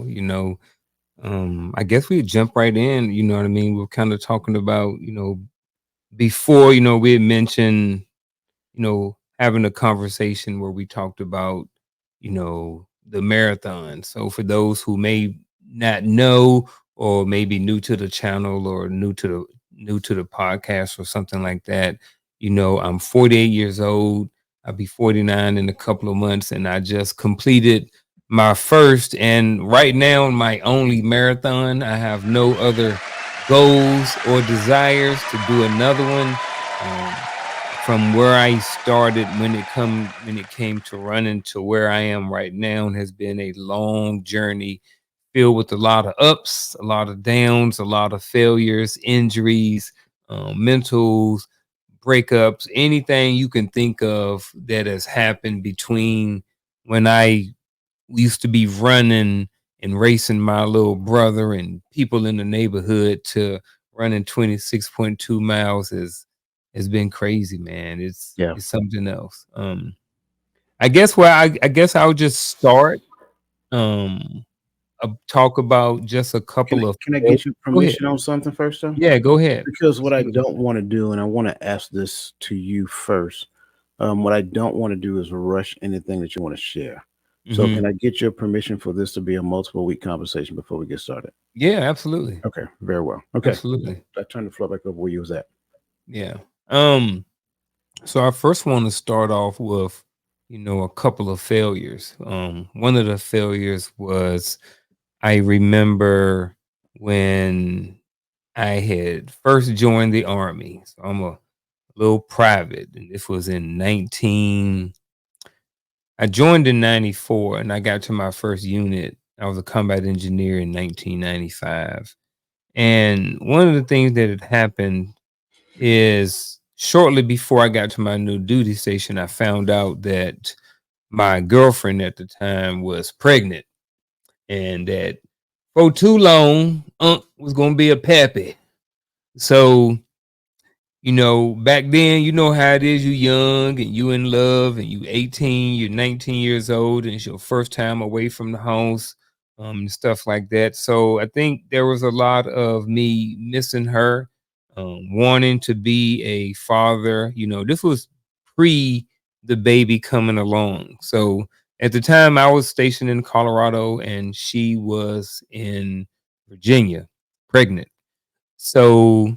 You know, I guess we jump right in. You know what I mean? We're kind of talking about, before, we had mentioned, having a conversation where we talked about, the marathon. So for those who may not know, or maybe new to the channel, or new to the podcast or something like that, I'm 48 years old. I'll be 49 in a couple of months, and I just completed my first and right now my only marathon. I have no other goals or desires to do another one. From where I started when it came to running to where I am right now has been a long journey filled with a lot of ups, a lot of downs, a lot of failures, injuries, mentals, breakups, anything you can think of that has happened between when I used to be running and racing my little brother and people in the neighborhood to running 26.2 miles has been crazy, man. It's Yeah. it's something else. I guess I'll just start talk about just a Can couple of can I go get your ahead. permission on something first, though? Yeah, go ahead. Because Let's what I do it. don't want to do, and I want to ask this to you first. What I don't want to do is rush anything that you want to share. So, can Mhm. I get your permission for this to be a multiple week conversation before we get started? Yeah, absolutely. Okay, very well. Okay, Absolutely. I turn the floor back over where you was at. Yeah. Um So I first want to start off with, a couple of failures. One of the failures was I remember when I had first joined the army. So I'm a little private, and this was in 19. I joined in 94, and I got to my first unit. I was a combat engineer in 1995. And one of the things that had happened is shortly before I got to my new duty station, I found out that my girlfriend at the time was pregnant, and that for too long, was going to be a pappy. So, back then, you know how it is. You young and you in love and you 18, you're 19 years old, and it's your first time away from the house, and stuff like that. So I think there was a lot of me missing her, wanting to be a father. This was pre the baby coming along. So at the time, I was stationed in Colorado, and she was in Virginia, pregnant. So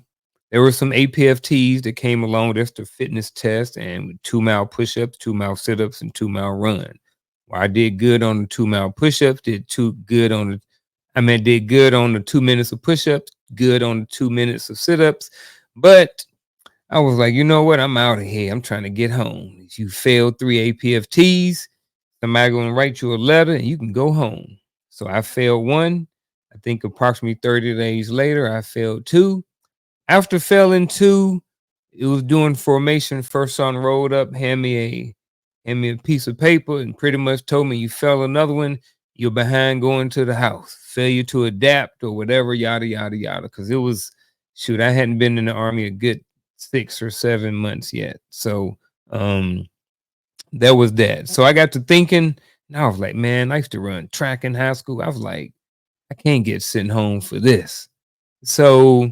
there were some APFTs that came along. That's the fitness test and 2 mile push-ups, 2 mile sit-ups, and 2 mile run. Well, I did good on the 2 mile push-ups, did good on the 2 minutes of push-ups, good on the 2 minutes of sit-ups. But I was like, you know what? I'm out of here. I'm trying to get home. If you failed 3 APFTs, somebody gonna write you a letter and you can go home. So I failed one. I think approximately 30 days later, I failed two. After failing two, it was doing formation. First son rolled up, hand me a piece of paper, and pretty much told me you fell another one, you're behind going to the house. Failure to adapt or whatever, yada yada yada. Because it was shoot, I hadn't been in the army a good 6 or 7 months yet. So that was that. So I got to thinking, and I was like, man, I used to run track in high school. I was like, I can't get sent home for this. So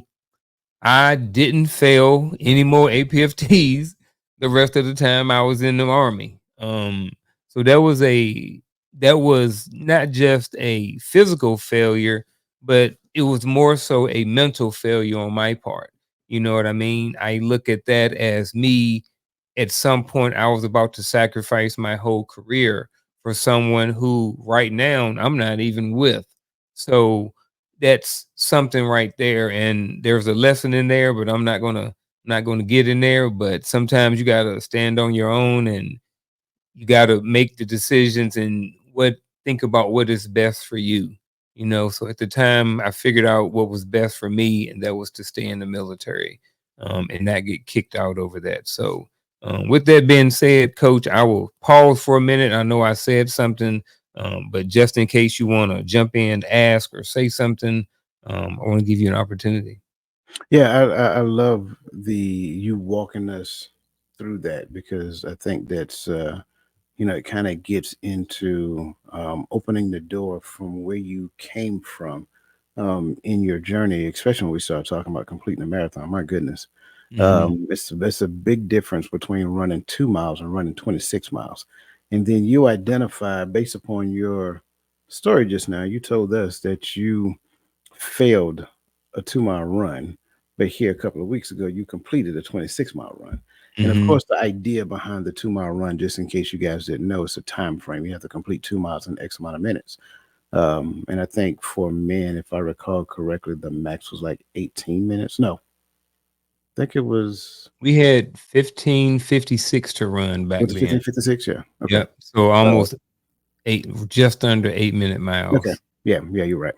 I didn't fail any more APFTs the rest of the time I was in the army. So that was not just a physical failure, but it was more so a mental failure on my part. You know what I mean? I look at that as me at some point I was about to sacrifice my whole career for someone who right now I'm not even with. So that's something right there, and there's a lesson in there, but I'm not gonna get in there. But sometimes you gotta stand on your own, and you gotta make the decisions and think about what is best for you. So at the time I figured out what was best for me, and that was to stay in the military, and not get kicked out over that. So with that being said, coach, I will pause for a minute. I know I said something, but just in case you want to jump in, ask, or say something, I want to give you an opportunity. Yeah, I love the you walking us through that because I think that's it kind of gets into opening the door from where you came from in your journey, especially when we start talking about completing a marathon. My goodness. Mhm. It's a big difference between running 2 miles and running 26 miles. And then you identify based upon your story just now, you told us that you failed a 2 mile run, but here a couple of weeks ago, you completed a 26-mile run. And of Mhm. course, the idea behind the 2 mile run, just in case you guys didn't know, it's a time frame. You have to complete 2 miles in X amount of minutes. And I think for men, if I recall correctly, the max was like 18 minutes. No, I think it We had 15:56 to run back was it then. 15:56? Yeah. Okay. Yep. So Uh, almost 8, just under 8-minute okay. miles. Yeah. Yeah. You're right.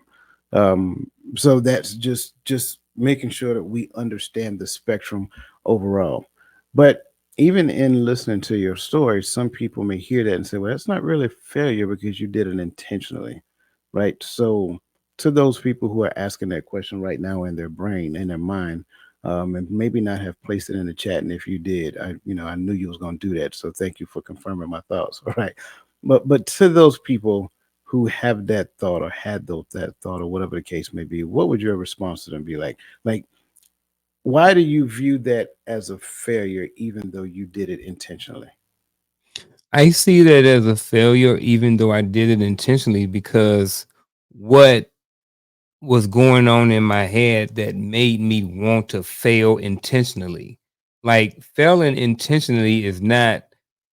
So that's just making sure that we understand the spectrum overall. But even in listening to your story, some people may hear that and say, "Well, that's not really failure because you did it intentionally," right? So to those people who are asking that question right now in their brain, in their mind, and maybe not have placed it in the chat, and if you did, I knew you was going to do that. So thank you for confirming my thoughts. All right, but to those people who have that thought or had that thought or whatever the case may be, what would your response to them be like? Like, why do you view that as a failure, even though you did it intentionally? I see that as a failure even though I did it intentionally because what was going on in my head that made me want to fail intentionally. Like failing intentionally is not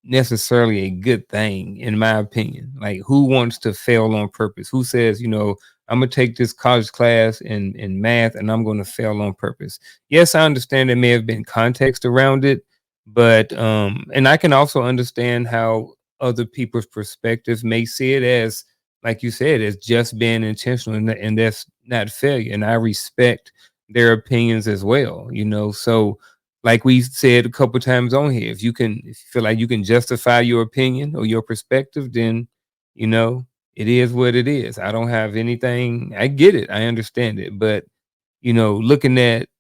necessarily a good thing, in my opinion. Like who wants to fail on purpose? Who says, I'm gonna take this college class in math and I'm gonna fail on purpose? Yes, I understand there may have been context around it, but and I can also understand how other people's perspectives may see it as like you said, as just being intentional, and that's not failure. And I respect their opinions as well, So, like we said a couple times on here, if you feel like you can justify your opinion or your perspective, then you know it is what it is. I don't have anything. I get it. I understand it, but looking at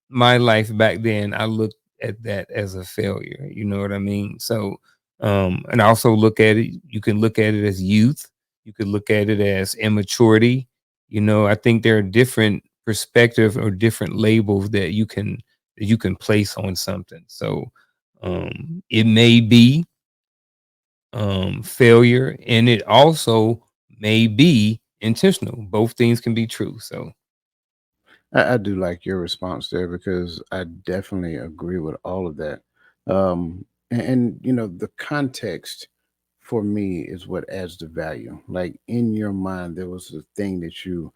my life back then, I looked at that as a failure. You know what I mean? So, and I also look at it, you can look at it as youth, you could look at it as immaturity. I think there are different perspectives or different labels that you can place on something. So, it may be failure and it also may be intentional. Both things can be true. So, I do like your response there because I definitely agree with all of that. The context for me is what adds the value. Like in your mind, there was a thing that you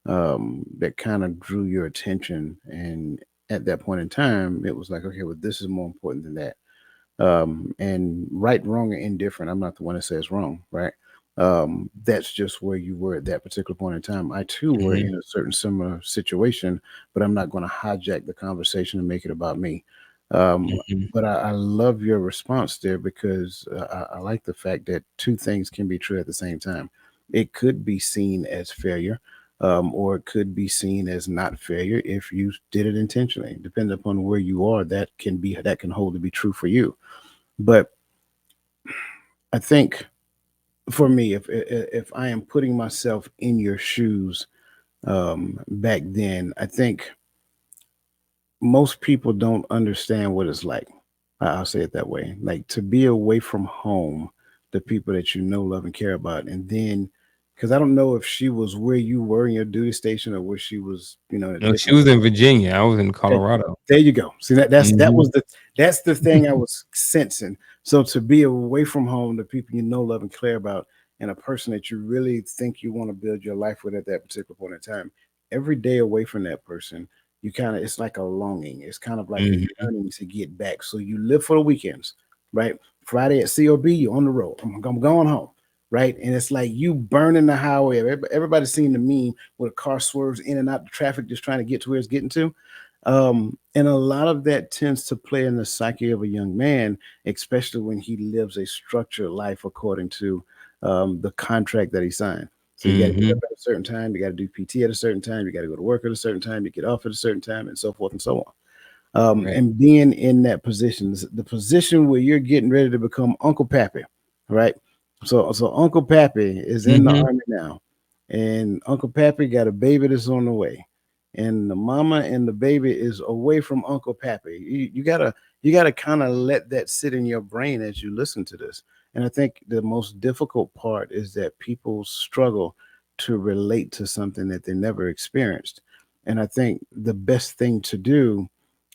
that kind of drew your attention, and at that point in time, it was like, okay, well, this is more important than that. And right, wrong, or indifferent. I'm not the one that says wrong, right? That's just where you were at that particular point in time. I too were mhm, in a certain similar situation, but I'm not going to hijack the conversation and make it about me. mhm. But I love your response there because I like the fact that two things can be true at the same time. It could be seen as failure, or it could be seen as not failure if you did it intentionally. Depending upon where you are, that can hold to be true for you. But I think for me, if I am putting myself in your shoes back then, I think most people don't understand what it's like. I'll say it that way. Like to be away from home, the people that you know, love, and care about, and then because I don't know if she was where you were in your duty station or where she was, in a No, she different. was in Virginia. I was in Okay, Colorado. there you go. See that Mhm. was the thing I was sensing. So to be away from home, the people you know, love, and care about, and a person that you really think you want to build your life with at that particular point in time, every day away from that person, you kind of it's like a longing. It's kind of like a Mhm. yearning to get back. So you live for the weekends, right? Friday at COB, you're on the road. I'm going home. Right. And it's like you burning the highway. Everybody's seen the meme where the car swerves in and out the traffic just trying to get to where it's getting to. And a lot of that tends to play in the psyche of a young man, especially when he lives a structured life according to the contract that he signed. So you got to get up Mhm. at a certain time, you got to do PT at a certain time, you got to go to work at a certain time, you get off at a certain time, and so forth and so on. Right. And being in that position, the position where you're getting ready to become Uncle Pappy, right? So Uncle Pappy is in the Mhm. army now, and Uncle Pappy got a baby that's on the way, and the mama and the baby is away from Uncle Pappy. You gotta kind of let that sit in your brain as you listen to this. And I think the most difficult part is that people struggle to relate to something that they never experienced. And I think the best thing to do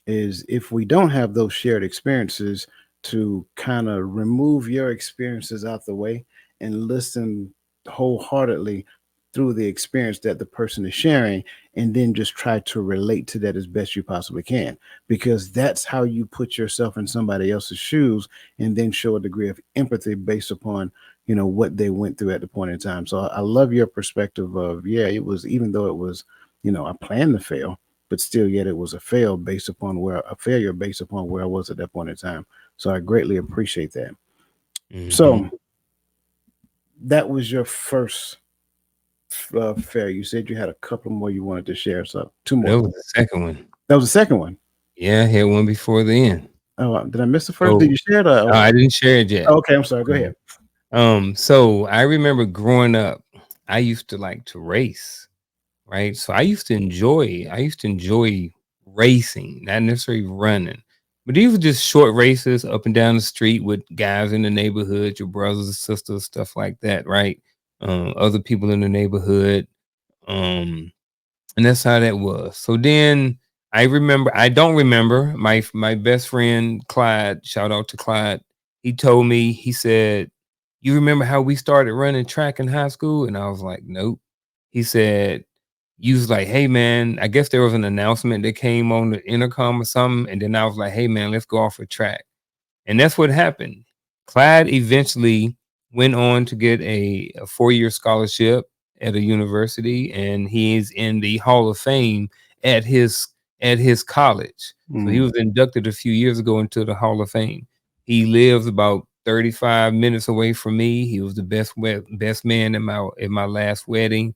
is, if we don't have those shared experiences, to kind of remove your experiences out the way and listen wholeheartedly through the experience that the person is sharing, and then just try to relate to that as best you possibly can, because that's how you put yourself in somebody else's shoes, and then show a degree of empathy based upon what they went through at the point in time. So I love your perspective of, yeah, it was, even though it was, I planned to fail, but still yet it was a failure based upon where I was at that point in time. So I greatly appreciate that. Mhm. So that was your first failure. You said you had a couple more you wanted to share. So two more. That was the second one. That was the second one. Yeah, I had one before then. Oh, did I miss the first? Did So, you share it? I didn't share it yet. Okay, I'm sorry. Go ahead. So I remember growing up, I used to like to race, right? So I used to enjoy racing, not necessarily running. But these were just short races up and down the street with guys in the neighborhood, your brothers and sisters, stuff like that, right? Other people in the neighborhood. Um, and that's how that was. So then I don't remember my best friend Clyde, shout out to Clyde. He told me, he said, "You remember how we started running track in high school?" And I was like, "Nope." He said, "You was like, hey man, I guess there was an announcement that came on the intercom or something." And then I was like, "Hey man, let's go off a track." And that's what happened. Clyde eventually went on to get a 4-year scholarship at a university, and he's in the Hall of Fame at his at his college. So he Mm, was inducted a few years ago into the Hall of Fame. He lives about 35 minutes away from me. He was the best man in my last wedding.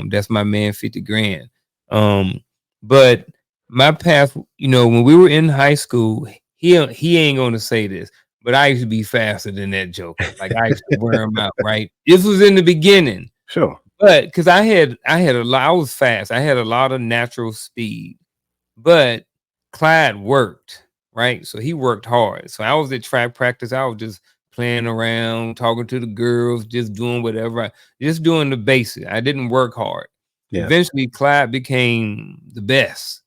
That's my man, 50 grand. But my path, when we were in high school, he ain't gonna say this, but I used to be faster than that joker. Like I used to wear him out, right? This was in the beginning, sure. but because I had a lot, I was fast. I had a lot of natural speed, but Clyde worked, right? So he worked hard. So I was at track practice. I was just playing around, talking to the girls, just doing whatever, just doing the basic. I didn't work hard. Yes. Eventually, Clyde became the best,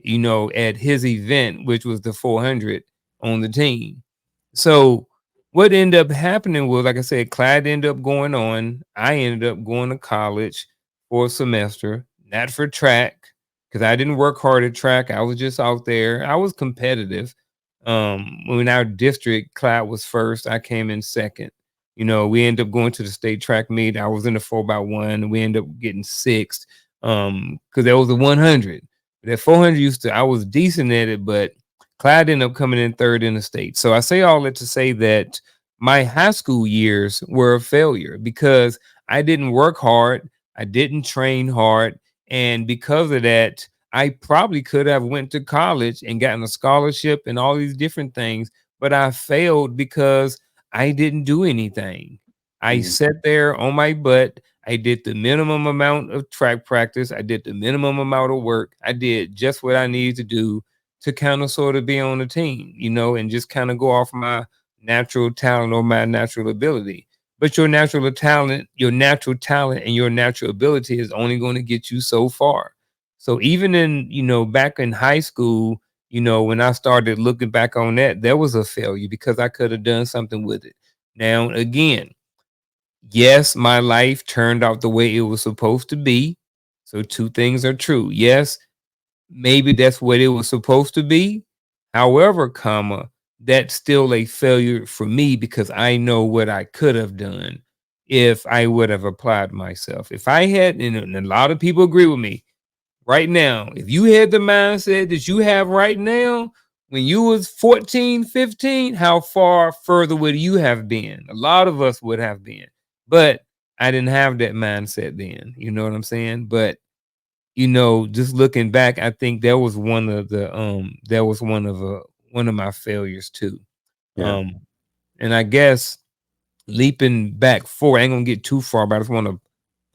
at his event, which was the 400 on the team. So what ended up happening was, like I said, Clyde ended up going on. I ended up going to college for a semester, not for track, because I didn't work hard at track. I was just out there. I was competitive. When our district, Clyde was first, I came in second. We ended up going to the state track meet. I was in the 4x1. We ended up getting sixth. Because there was a 100. That 400 I was decent at it, but Clyde ended up coming in third in the state. So I say all that to say that my high school years were a failure because I didn't work hard, I didn't train hard, and because of that, I probably could have went to college and gotten a scholarship and all these different things, but I failed because I didn't do anything. I Mm, sat there on my butt. I did the minimum amount of track practice. I did the minimum amount of work. I did just what I needed to do to kind of sort of be on the team, and just kind of go off my natural talent or my natural ability. But your natural talent and your natural ability is only going to get you so far. So even back in high school, when I started looking back on that, there was a failure because I could have done something with it. Now, again, yes, my life turned out the way it was supposed to be. So two things are true. Yes, maybe that's what it was supposed to be. However, that's still a failure for me because I know what I could have done if I would have applied myself. If I had, and a lot of people agree with me right now, if you had the mindset that you have right now, when you was 14, 15, how far further would you have been? A lot of us would have been. But I didn't have that mindset then. You know what I'm saying? But just looking back, I think that was one of my failures too. yeah. Um, and I guess leaping back forward, I ain't gonna get too far, but I just want to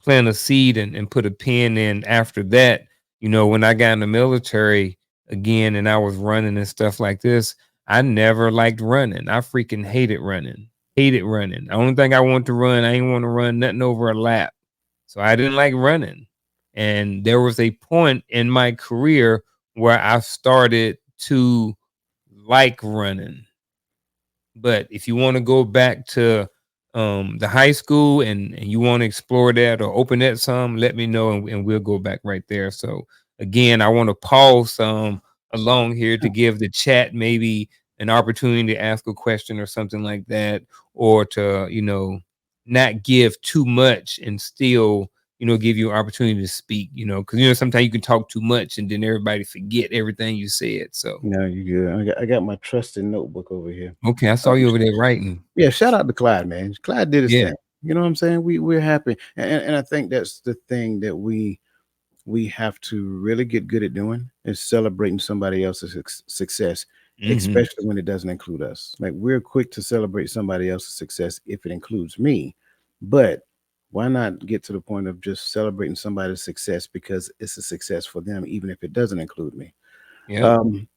plant a seed and put a pin in after that. When I got in the military again and I was running and stuff like this, I never liked running. I freaking hated running. Hated running. The only thing I want to run, I ain't want to run nothing over a lap. So I didn't like running. And there was a point in my career where I started to like running. But if you want to go back to the high school and you want to explore that or open that some, let me know and we'll go back right there. So again, I want to pause along here to give the chat maybe an opportunity to ask a question or something like that, or to not give too much and still give you an opportunity to speak. Because sometimes you can talk too much and then everybody forget everything you said. So No, you good. I got my trusted notebook over here. okay, I saw Um, you over there writing. yeah, shout out to Clyde, man. Clyde did his Yeah. thing. You know what I'm saying? We're happy, and I think that's the thing that we have to really get good at doing is celebrating somebody else's success, Mhm. especially when it doesn't include us. Like we're quick to celebrate somebody else's success if it includes me, but why not get to the point of just celebrating somebody's success because it's a success for them, even if it doesn't include me? Yep. Um,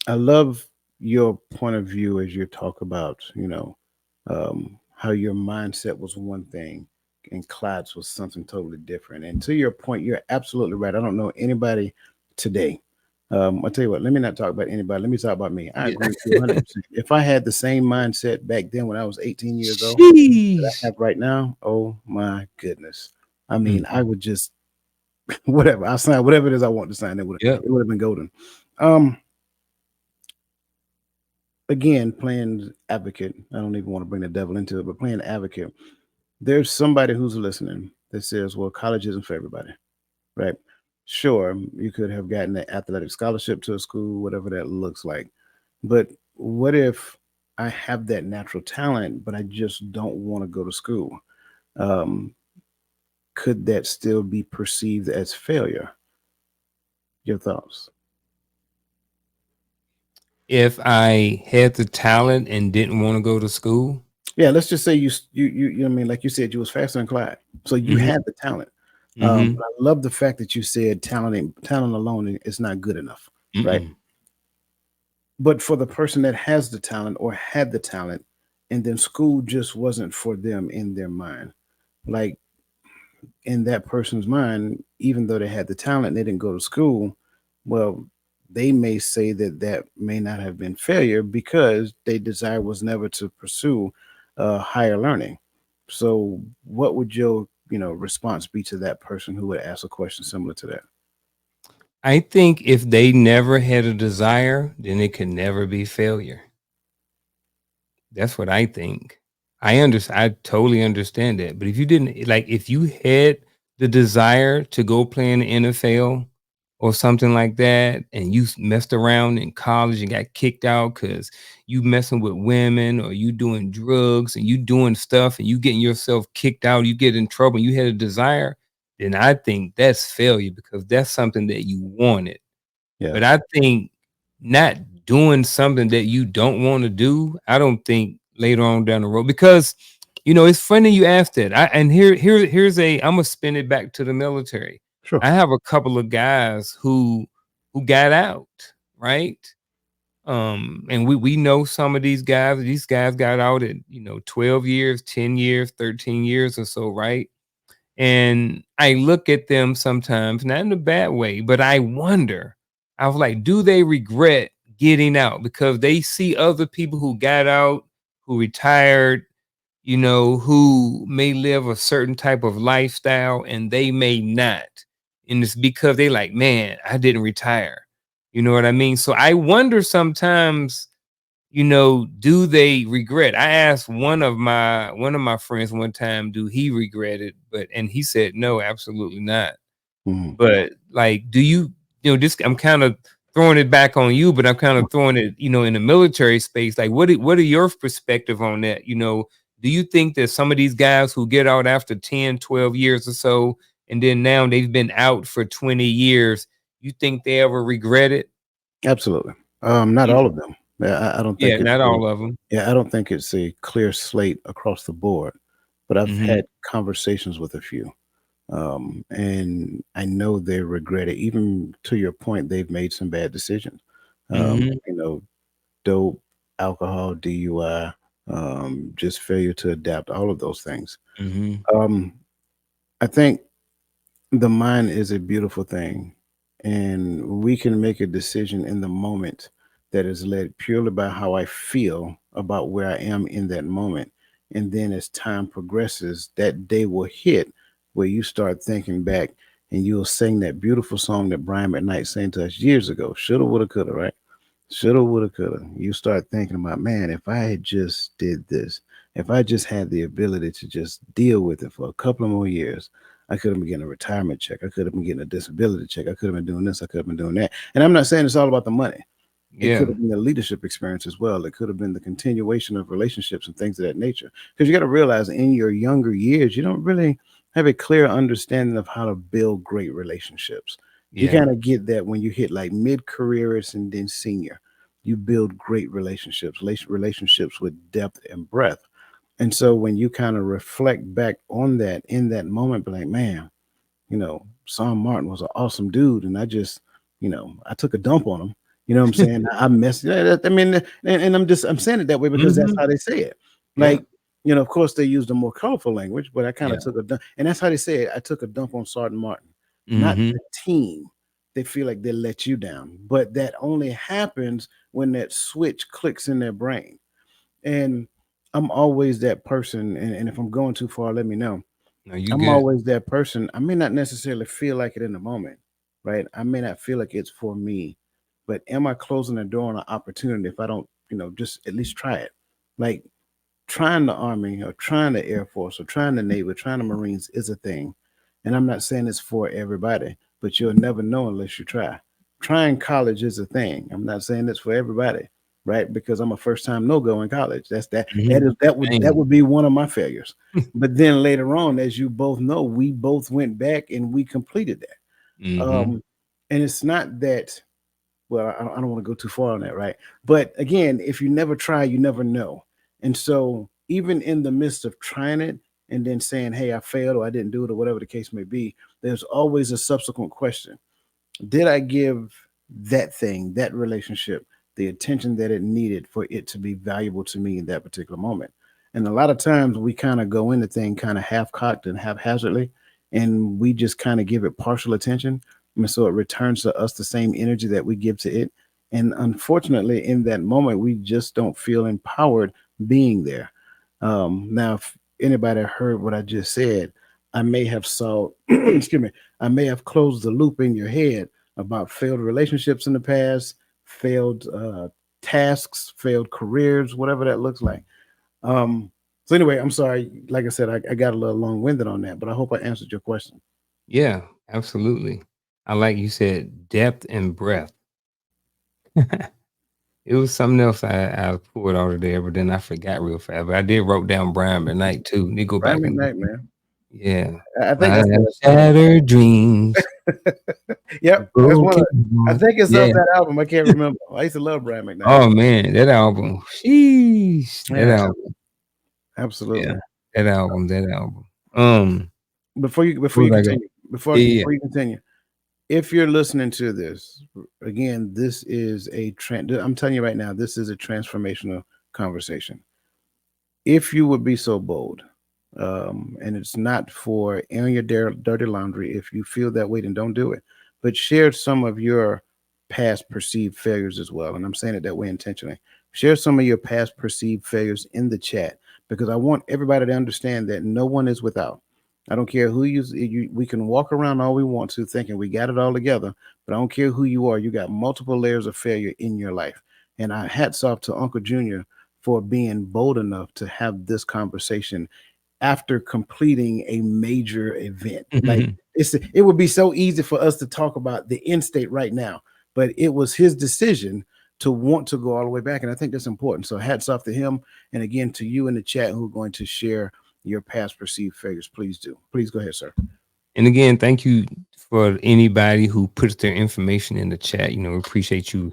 I love your point of view as you talk about, how your mindset was one thing and Clyde's was something totally different. And to your point, you're absolutely right. I don't know anybody today. I'll tell you what, let me not talk about anybody. Let me talk about me. I Yeah. agree with you 100%. If I had the same mindset back then when I was 18 years old that I Sheesh. have right now, oh my goodness. I mean, I Mhm. would just, whatever, I'll sign whatever it is I want to sign. Yep. It would have been golden. Um, Again, playing advocate, I don't even want to bring the devil into it, but playing advocate, there's somebody who's listening that says, well, college isn't for everybody, right? Sure, you could have gotten an athletic scholarship to a school, whatever that looks like. But what if I have that natural talent, but I just don't want to go to school? Um, could that still be perceived as failure? Your thoughts? If I had the talent and didn't wanna go to school. Yeah, let's just say you know what I mean, like you said, you was faster than Clyde, so you Mhm. had the talent. But Mhm. I love the fact that you said talent alone is not good enough, right? Mm-mm. But for the person that has the talent or had the talent, and then school just wasn't for them in their mind, like in that person's mind, even though they had the talent, they didn't go to school. Well, they may say that that may not have been failure because their desire was never to pursue higher learning. So, what would your response be to that person who would ask a question similar to that? I think if they never had a desire, then it could never be failure. That's what I think. I totally understand that, but if you didn't like, if you had the desire to go play in the NFL or something like that, and you messed around in college and got kicked out because you messing with women or you doing drugs and you doing stuff and you getting yourself kicked out, you get in trouble, and you had a desire, then I think that's failure because that's something that you wanted. Yeah, But I think not doing something that you don't wanna do, I don't think later on down the road, because, it's funny you asked that. I and here's a Imma spin it back to the military. sure. I have a couple of guys who got out, right? And we know some of these guys. These guys got out at, 12 years, 10 years, 13 years or so, right? And I look at them sometimes, not in a bad way, but I wonder, I was like, do they regret getting out? Because they see other people who got out, who retired, who may live a certain type of lifestyle and they may not. And it's because they like, man, I didn't retire. You know what I mean? So I wonder sometimes, do they regret? I asked one of my friends one time, do he regret it? And he said, no, absolutely not. Mhm. But like, do this, I'm kind of throwing it back on you, but I'm kind of throwing it, in the military space. Like, what are your perspective on that? Do you think that some of these guys who get out after 10, 12 years or so, and then now they've been out for 20 years, you think they ever regret it? Absolutely. Not You all of them. I don't Yeah, think it's not all of them. yeah, I don't think it's a clear slate across the board, but I've Mhm, had conversations with a few, and I know they regret it. Even to your point, they've made some bad decisions. mhm, You know, dope, alcohol, DUI, just failure to adapt, all of those things. mhm. Um, I think the mind is a beautiful thing, and we can make a decision in the moment that is led purely by how I feel about where I am in that moment. And then as time progresses, that day will hit where you start thinking back and you'll sing that beautiful song that Brian McKnight sang to us years ago. Shoulda, woulda, coulda, right? Shoulda, woulda, coulda. You start thinking about, man, if I had just did this, if I just had the ability to just deal with it for a couple of more years, I could have been getting a retirement check. I could have been getting a disability check. I could have been doing this. I could have been doing that. And I'm not saying it's all about the money. It could Yeah, have been the leadership experience as well. It could have been the continuation of relationships and things of that nature. Because you got to realize in your younger years, you don't really have a clear understanding of how to build great relationships. You yeah. kind of get that when you hit like mid careerist and then senior. You build great relationships, relationships with depth and breadth. And so when you kind of reflect back on that in that moment, be like, man, Sam Martin was an awesome dude, and I took a dump on him. You know what I'm saying? I messed. I mean, and I'm saying it that way because that's Mhm. how they say it. Yeah, Like, of course they used a more colorful language, but I kind yeah. of took a dump, and that's how they say it. I took a dump on Sergeant Martin, not Mhm, the team. They feel like they let you down, but that only happens when that switch clicks in their brain. And I'm always that person, and if I'm going too far, let me know. no, you I'm good. always that person. I may not necessarily feel like it in the moment, right? I may not feel like it's for me, but am I closing the door on an opportunity if I don't, just at least try it? Like trying the army or trying the air force or trying the navy, trying the marines is a thing, and I'm not saying it's for everybody, but you'll never know unless you try. Trying college is a thing. I'm not saying it's for everybody, right? Because I'm a first time no go in college. That's that that Mhm. is that would that Same. would be one of my failures. But then later on, as you both know, we both went back and we completed that. Mhm. And it's not that, well, I don't want to go too far on that, right? But again, if you never try, you never know. And so, even in the midst of trying it and then saying, hey, I failed or I didn't do it or whatever the case may be, there's always a subsequent question. Did I give that thing, that relationship, the attention that it needed for it to be valuable to me in that particular moment? And a lot of times we kind of go into thing kind of half cocked and haphazardly, and we just kind of give it partial attention. And so it returns to us the same energy that we give to it. And unfortunately, in that moment, we just don't feel empowered being there. Now, if anybody heard what I just said, I may have saw, excuse me, I may have closed the loop in your head about failed relationships in the past, failed tasks, failed careers, whatever that looks like. Um, so anyway, I'm sorry. Like I said, I got a little long winded on that, but I hope I answered your question. Yeah, absolutely. I like you said depth and breadth. It was something else I pulled out of there, but then I forgot real fast. But I did wrote down Brian McKnight too. Need to go Brian back and McKnight, man. yeah. I think I that's have the shattered dreams, yep, that's one of. broken I heart. think it's Yeah. off that album. I can't remember. I used to love Brian McKnight. Oh man, that album. Sheesh. That Yeah, album. Yeah. absolutely. That album. Um, Before what you was I going? continue, before Yeah, yeah. before you continue, if you're listening to this again, this is a trend. I'm telling you right now, this is a transformational conversation. If you would be so bold, and it's not for airing your dirty laundry. If you feel that way, then don't do it. But share some of your past perceived failures as well. And I'm saying it that way intentionally. Share some of your past perceived failures in the chat because I want everybody to understand that no one is without. I don't care who we can walk around all we want to thinking we got it all together, but I don't care who you are. You got multiple layers of failure in your life. And I hats off to Uncle Junior for being bold enough to have this conversation after completing a major event. Like it would be so easy for us to talk about the end state right now, but it was his decision to want to go all the way back, and I think that's important. So hats off to him, and again to you in the chat who are going to share your past perceived failures. Please do. Please go ahead, sir. And again, thank you for anybody who puts their information in the chat. We appreciate you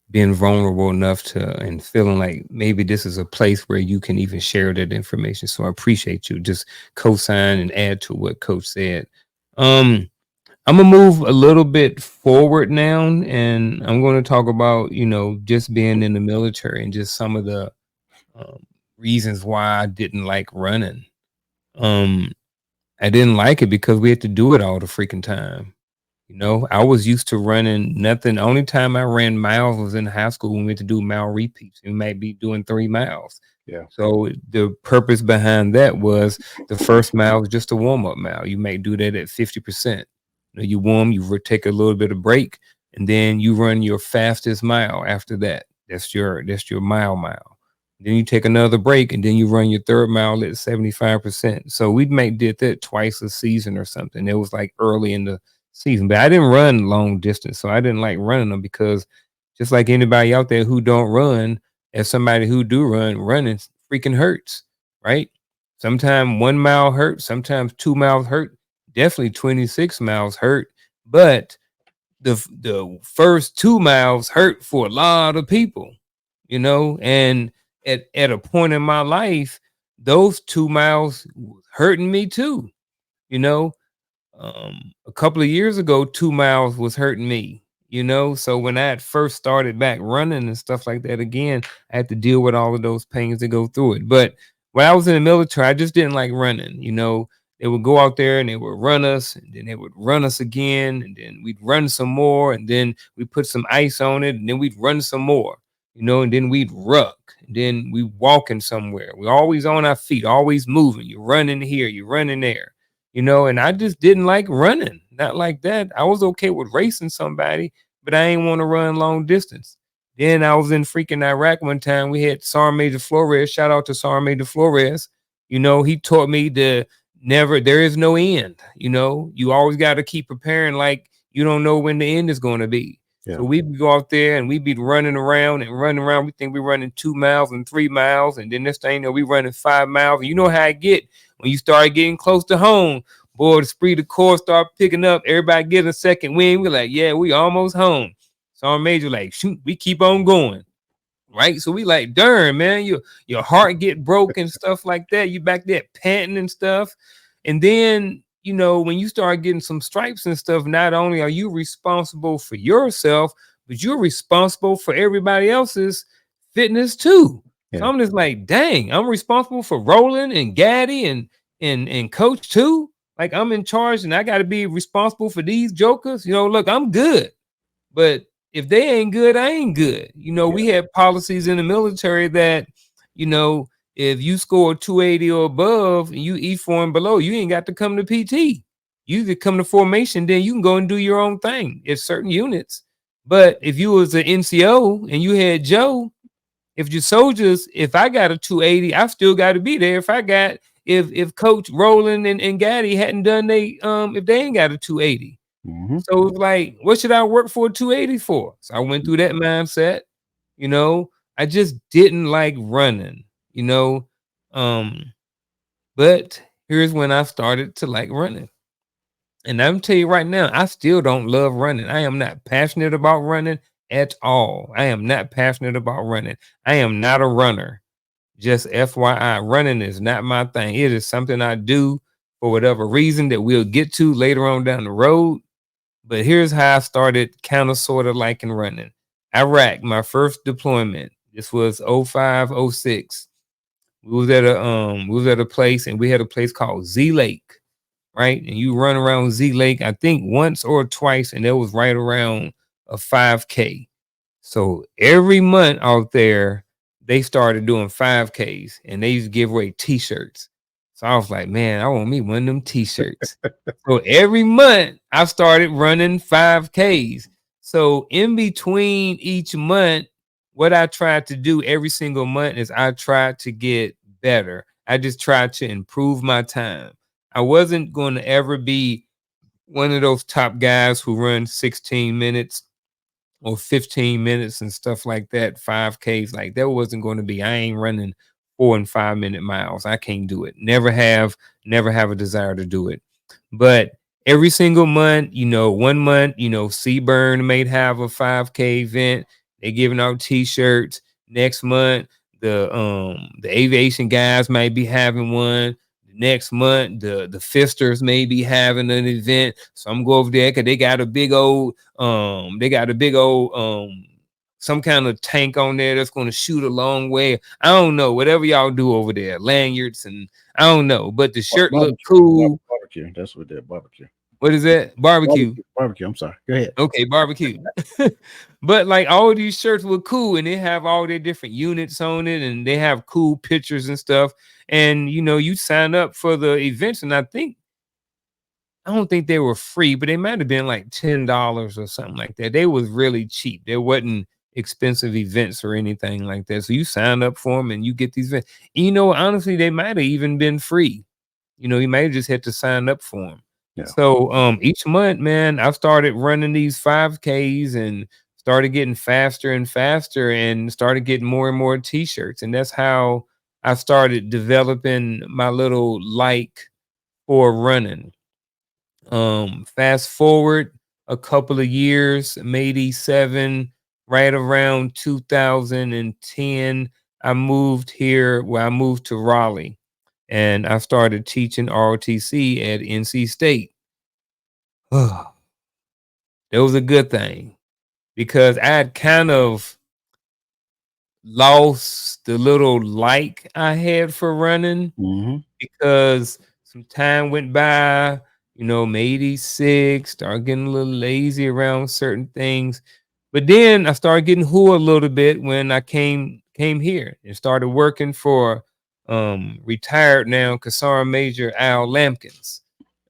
being vulnerable enough to and feeling like maybe this is a place where you can even share that information. So I appreciate you. Just co-sign and add to what Coach said. Um, I'm gonna move a little bit forward now, and I'm going to talk about just being in the military and just some of the um, reasons why I didn't like running. Um, I didn't like it because we had to do it all the freaking time. I was used to running nothing. Only time I ran miles was in high school when we had to do mile repeats. We might be doing 3 miles. Yeah. So the purpose behind that was the first mile was just a warm up mile. You may do that at 50%. You warm, take a little bit of break, and then you run your fastest mile after that. That's your mile. Then you take another break, and then you run your third mile at 75%. So we may did that twice a season or something. It was like early in the season, but I didn't run long distance, so I didn't like running them because just like anybody out there who don't run, as somebody who do run, running freaking hurts, right? Sometimes 1 mile hurt, sometimes 2 miles hurt, definitely 26 miles hurt, but the first 2 miles hurt for a lot of people, and at a point in my life, those 2 miles hurting me too, you know a couple of years ago, 2 miles was hurting me, so when I had first started back running and stuff like that again, I had to deal with all of those pains to go through it. But when I was in the military, I just didn't like running. They would go out there and they would run us, and then they would run us again, and then we'd run some more, and then we put some ice on it, and then we'd run some more, and then we'd ruck, and then we walking somewhere. We're always on our feet, always moving. You're running here, you're running there, and I just didn't like running. Not like that. I was okay with racing somebody, but I ain't want to run long distance. Then I was in freaking Iraq one time. We had Sergeant Major Flores. Shout out to Sergeant Major Flores. He taught me to never, there is no end. You always got to keep preparing like you don't know when the end is going to be. Yeah. So we'd go out there and we'd be running around and running around. We think we're running 2 miles and 3 miles. And then this thing, we running 5 miles. And you know how I get when you start getting close to home. Boy, the esprit de corps start picking up. Everybody get a second wind. We're like, yeah, we almost home. Sergeant Major like, shoot, we keep on going. Right. So we like, darn, man, your heart get broke and stuff like that. You back there panting and stuff. And then, when you start getting some stripes and stuff, not only are you responsible for yourself, but you're responsible for everybody else's fitness too. So Yeah. I'm just like, dang, I'm responsible for Roland and Gaddy and Coach too. Like I'm in charge and I got to be responsible for these jokers. Look, I'm good. But if they ain't good, I ain't good. Yeah. We had policies in the military that, if you score 280 or above and you E4 and below, you ain't got to come to PT. You could come to formation, then you can go and do your own thing. It's certain units. But if you was an NCO and you had Joe, if your soldiers, if I got a 280, I still got to be there. If Coach Roland and Gaddy hadn't done if they ain't got a 280. Hmm. So it's like, what should I work for 280 for? So I went through that mindset, you know. I just didn't like running, you know. Um, but here's when I started to like running. And I'm tell you right now, I still don't love running. I am not passionate about running at all. I am not passionate about running. I am not a runner. Just FYI, running is not my thing. It is something I do for whatever reason that we'll get to later on down the road. But here's how I started kind of sort of liking running. Iraq, my first deployment. This was 05, 06. We was at a place and we had a place called Z Lake, right? And you run around Z Lake, I think once or twice, and it was right around a 5K. So every month out there, they started doing 5Ks and they used to give away t-shirts. So I was like, man, I want me one of them t-shirts. So every month I started running 5Ks. So in between each month, what I tried to do every single month is I tried to get better. I just tried to improve my time. I wasn't going to ever be one of those top guys who run 16 minutes or 15 minutes and stuff like that, 5Ks. Like that wasn't going to be, I ain't running 4 and 5 minute miles. I can't do it. Never have a desire to do it. But every single month, one month, Seaburn may have a 5K event. They giving out t-shirts. Next month, the aviation guys might be having one. Next month, the fisters may be having an event. So I'm going over there because they got a big old some kind of tank on there that's going to shoot a long way. I don't know, whatever y'all do over there, lanyards and I don't know, but the shirt looked Barbecue. cool. Barbecue. That's what they're barbecue. What is that? Barbecue. Barbecue. Barbecue. I'm sorry. Go ahead. Okay, barbecue. But like all of these shirts were cool and they have all their different units on it and they have cool pictures and stuff. And you sign up for the events, and I don't think they were free, but they might have been like $10 or something like that. They was really cheap. There wasn't expensive events or anything like that. So you sign up for them and you get these events. And honestly, they might have even been free. You might have just had to sign up for them. Yeah. So each month, man, I started running these 5Ks and started getting faster and faster and started getting more and more t-shirts. And that's how I started developing my little like for running. Fast forward a couple of years, maybe 7, right around 2010, I moved to Raleigh and I started teaching ROTC at NC State. That was a good thing because I had kind of lost the little like I had for running Hmm. because some time went by, maybe 6, started getting a little lazy around certain things. But then I started getting who a little bit when I came here and started working for retired now Kasar Major Al Lampkins.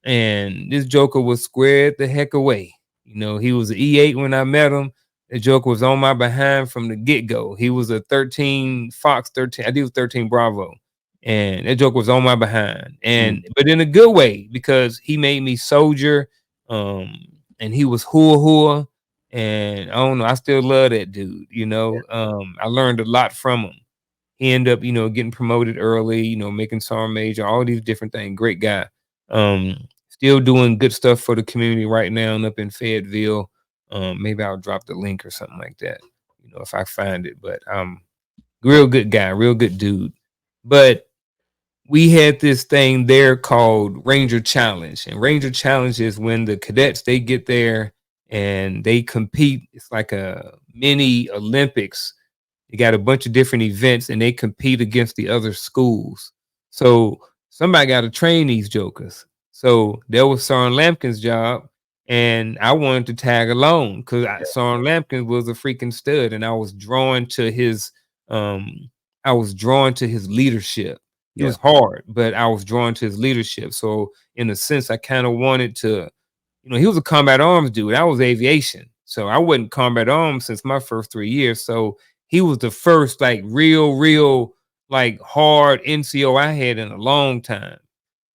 And this Joker was squared the heck away. He was an E8 when I met him. The Joker was on my behind from the get-go. He was a 13 Fox 13. I did 13 Bravo. And that Joker was on my behind. Mm. But in a good way, because he made me soldier. And he was hua hua. And I don't know, I still love that dude. I learned a lot from him. He ended up, getting promoted early, making Sergeant Major, all these different things. Great guy. Still doing good stuff for the community right now and up in Fayetteville. Maybe I'll drop the link or something like that, if I find it. But real good guy, real good dude. But we had this thing there called Ranger Challenge. And Ranger Challenge is when the cadets they get there and they compete. It's like a mini Olympics. They got a bunch of different events and they compete against the other schools. So somebody got to train these jokers. So that was Sergeant Lampkin's job. And I wanted to tag along because Sergeant Lampkin was a freaking stud. And um I was drawn to his leadership. It Yeah. was hard, but I was drawn to his leadership. So in a sense, I kind of wanted to, he was a combat arms dude. I was aviation. So I wasn't combat arms since my first 3 years. So he was the first like real like hard NCO I had in a long time.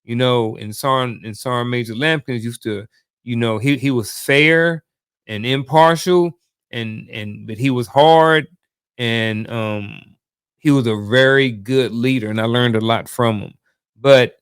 And Sergeant Major Lampkins used to, he was fair and impartial and but he was hard and he was a very good leader and I learned a lot from him. But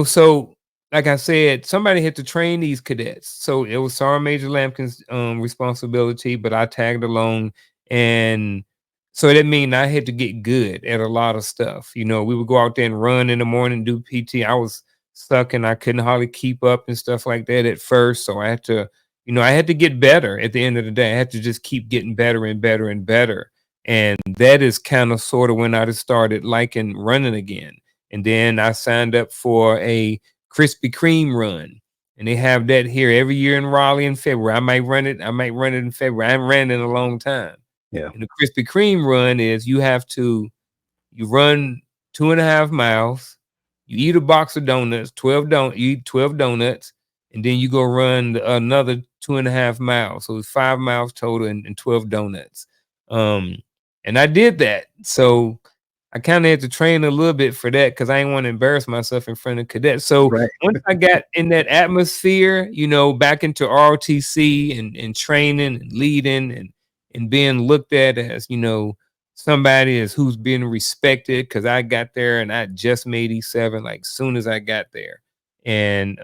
so like I said, somebody had to train these cadets. So it was Sergeant Major Lampkin's responsibility, but I tagged along. And so that means I had to get good at a lot of stuff. We would go out there and run in the morning, do PT. I was stuck and I couldn't hardly keep up and stuff like that at first. So I had to get better at the end of the day. I had to just keep getting better and better and better. And that is kind of sort of when I just started liking running again. And then I signed up for a Krispy Kreme run. And they have that here every year in Raleigh in February. I might run it. In February. I haven't ran it in a long time. Yeah. And the Krispy Kreme run is you run 2.5 miles, you eat a box of donuts, you eat 12 donuts, and then you go run another 2.5 miles. So it's 5 miles total and 12 donuts. Um, and I did that. So I kind of had to train a little bit for that because I didn't want to embarrass myself in front of cadets. So Right. once I got in that atmosphere, back into ROTC and training and leading and being looked at as, somebody as who's being respected because I got there and I just made E7 like soon as I got there. And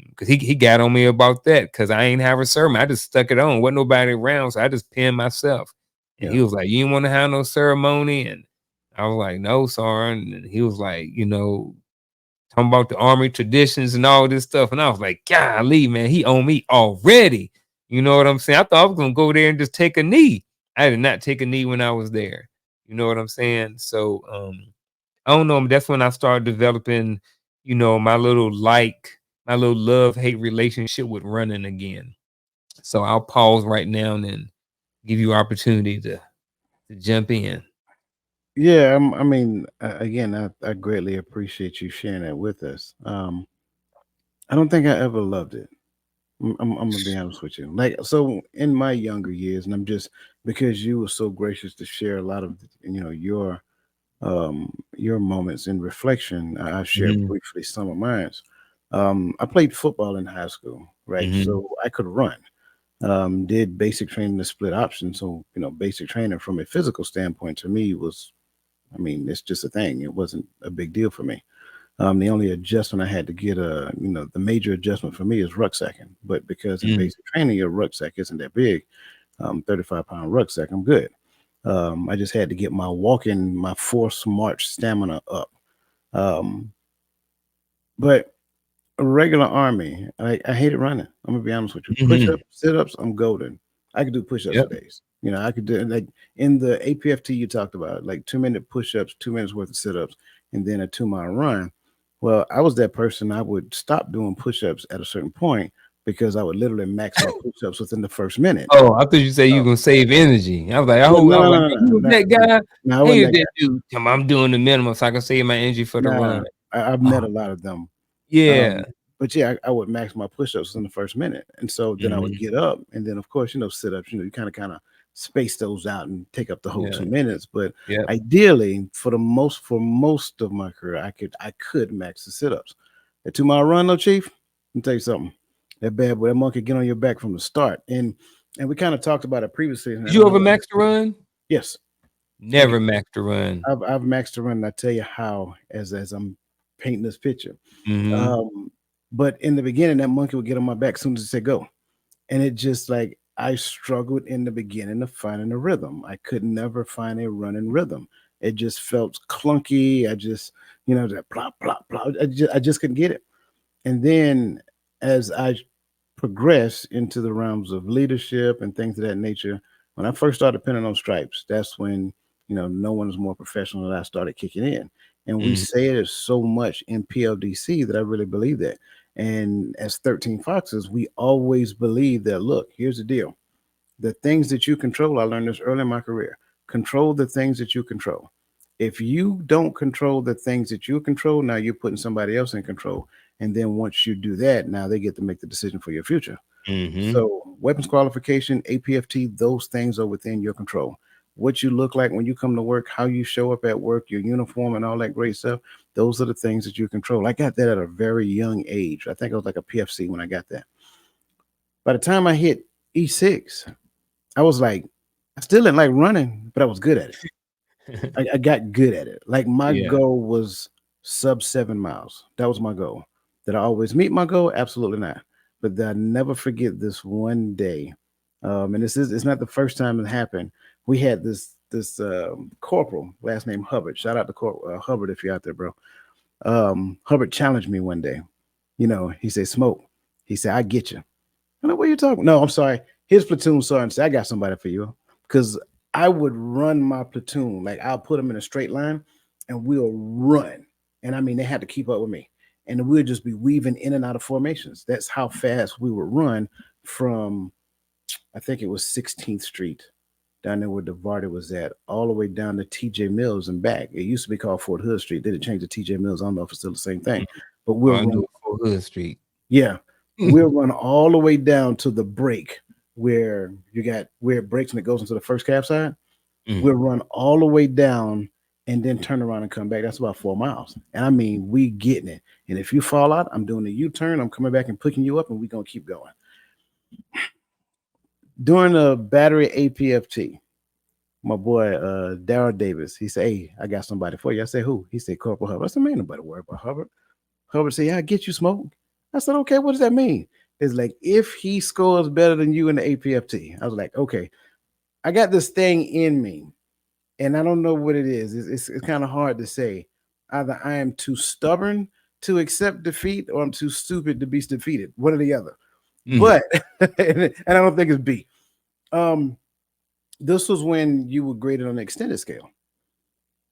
because he got on me about that because I ain't have a sermon. I just stuck it on. Wasn't nobody around, so I just pinned myself. And Yeah. he was like, "You didn't want to have no ceremony?" And I was like, "No, Sergeant." And he was like, talking about the army traditions and all this stuff. And I was like, golly, man, he on me already. You know what I'm saying? I thought I was gonna go there and just take a knee. I did not take a knee when I was there. You know what I'm saying? So I don't know. That's when I started developing, my little love-hate relationship with running again. So I'll pause right now and then give you opportunity to jump in. Yeah, I mean, again, I greatly appreciate you sharing that with us. I don't think I ever loved it. I'm gonna be honest with you. Like, so in my younger years, and I'm just because you were so gracious to share a lot of your moments in reflection. I share Mhm, briefly some of mine. I played football in high school, right? mhm, So I could run. Did basic training to split option. So basic training from a physical standpoint to me was, I mean, it's just a thing. It wasn't a big deal for me. The only adjustment I had to get, the major adjustment for me is rucksacking. But because in mm, basic training, your rucksack isn't that big, 35-pound rucksack, I'm good. I just had to get my force march stamina up. Um, but a regular army, I hated running. I'm gonna be honest with you. Push mhm. ups, sit ups, I'm golden. I could do push ups for Yep. days. I could do like in the APFT you talked about, like 2 minute push ups, 2 minutes worth of sit ups, and then a 2 mile run. Well, I was that person. I would stop doing push ups at a certain point because I would literally max my push ups within the first minute. Oh, I thought you say Uh, you gonna save energy. I was like, well, no, I no, was like, no, no, "Man, no, you was no, that no, guy? no, I Hey, wasn't you that that guy. dude. I'm doing the minimum so I can save my energy for the Nah, run." I've Oh, met a lot of them. yeah. Um, but yeah, I would max my push-ups in the first minute, and so then I would Mhm. get up, and then of course, sit-ups. You kind of space those out and take up the whole Yeah. 2 minutes. But Yep. ideally, for most of my career, I could max the sit-ups. A 2 mile run, though, Chief. Let me tell you something. That bad boy, that monkey get on your back from the start, and we kind of talked about it previously, and Did I you don't ever know. max the run? Yes, again, Never max the run. I've maxed the run, and I tell you how as I'm painting this picture. Mhm. Um, but in the beginning, that monkey would get on my back as soon as it said go. And it just like I struggled in the beginning of finding a rhythm. I could never find a running rhythm. It just felt clunky. I just, that plop, plop, plop. I just couldn't get it. And then as I progress into the realms of leadership and things of that nature, when I first started pinning on stripes, that's when, no one is more professional than I started kicking in. And we Mhm. say it so much in PLDC that I really believe that. And as 13 Foxes, we always believe that, look, here's the deal. The things that you control, I learned this early in my career. Control the things that you control. If you don't control the things that you control, now you're putting somebody else in control. And then once you do that, now they get to make the decision for your future. Mhm. So, weapons qualification, APFT, those things are within your control. What you look like when you come to work, how you show up at work, your uniform, and all that great stuff, those are the things that you control. I got that at a very young age. I think I was like a PFC when I got that. By the time I hit E6, I was like, I still didn't like running, but I was good at it. I got good at it. Like my Yeah. goal was sub 7 miles. That was my goal. Did I always meet my goal? Absolutely not. But I never forget this one day. And it's not the first time it happened. We had this corporal, last name Hubbard. Shout out to Hubbard if you're out there, bro. Hubbard challenged me one day. He said, "Smoke." He said, "I get you." I know what you're talking. No, I'm sorry. His platoon sergeant said, "I got somebody for you," because I would run my platoon like I'll put them in a straight line, and we'll run. And I mean, they had to keep up with me, and we'll just be weaving in and out of formations. That's how fast we would run from. I think it was 16th Street down there where DeVarty was at, all the way down to TJ Mills and back. It used to be called Fort Hood Street. They didn't change to TJ Mills. I don't know if it's still the same thing, but Oh, we'll I run. knew it for Hood Street. Yeah, we'll run all the way down to the break where it breaks and it goes into the first cab side. Mm. We'll run all the way down and then turn around and come back. That's about 4 miles. And I mean, we getting it. And if you fall out, I'm doing a U-turn. I'm coming back and picking you up, and we're gonna keep going. During the battery APFT, my boy Daryl Davis, he said, "Hey, I got somebody for you." I said, "Who?" He said, "Corporal Hubbard." I said, "Man, nobody worry about Hubbard." Hubbard said, "Yeah, I get you, Smoke." I said, "Okay, what does that mean?" It's like if he scores better than you in the APFT. I was like, "Okay." I got this thing in me, and I don't know what it is. It's kind of hard to say. Either I am too stubborn to accept defeat, or I'm too stupid to be defeated. One or the other. Mm. But and I don't think it's B. Um, this was when you were graded on the extended scale.